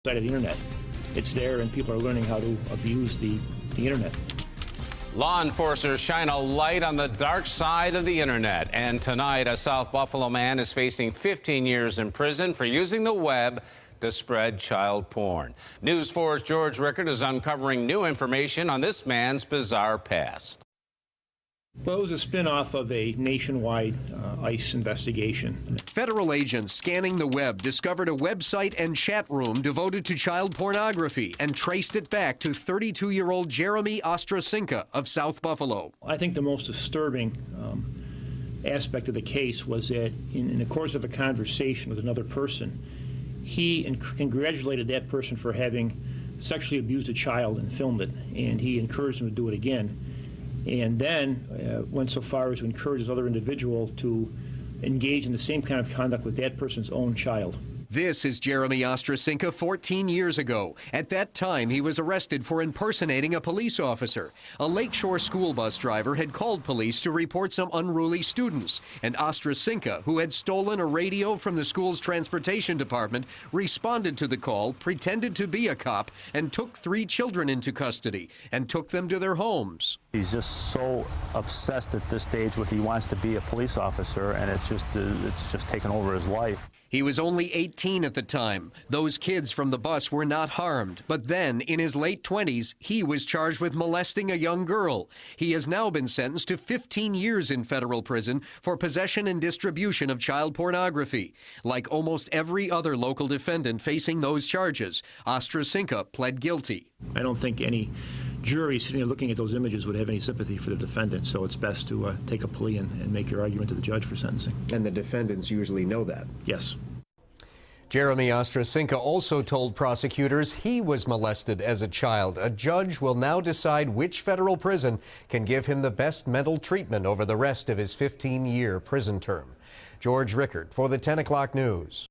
Side of the internet. It's there and people are learning how to abuse the internet. Law enforcers shine a light on the dark side of the internet. And tonight, a South Buffalo man is facing 15 years in prison for using the web to spread child porn. News 4's George Rickard is uncovering new information on this man's bizarre past. Well, it was a spin-off of a nationwide ICE investigation. Federal agents scanning the web discovered a website and chat room devoted to child pornography and traced it back to 32-year-old Jeremy Ostrasinka of South Buffalo. I think the most disturbing aspect of the case was that in the course of a conversation with another person, he congratulated that person for having sexually abused a child and filmed it, and he encouraged him to do it again. And then went so far as to encourage this other individual to engage in the same kind of conduct with that person's own child. This is Jeremy Ostrasinka 14 years ago. At that time, he was arrested for impersonating a police officer. A Lakeshore school bus driver had called police to report some unruly students, and Ostrasinka, who had stolen a radio from the school's transportation department, responded to the call, pretended to be a cop, and took 3 children into custody and took them to their homes. He's just so obsessed at this stage with he wants to be a police officer, and it's just taken over his life. He was only 18 at the time. Those kids from the bus were not harmed. But then, in his late 20s, he was charged with molesting a young girl. He has now been sentenced to 15 years in federal prison for possession and distribution of child pornography. Like almost every other local defendant facing those charges, Ostrasinka pled guilty. I don't think any jury sitting there looking at those images would have any sympathy for the defendant, so it's best to take a plea and make your argument to the judge for sentencing. And the defendants usually know that? Yes. Jeremy Ostrasinka also told prosecutors he was molested as a child. A judge will now decide which federal prison can give him the best mental treatment over the rest of his 15-year prison term. George Rickard for the 10 o'clock news.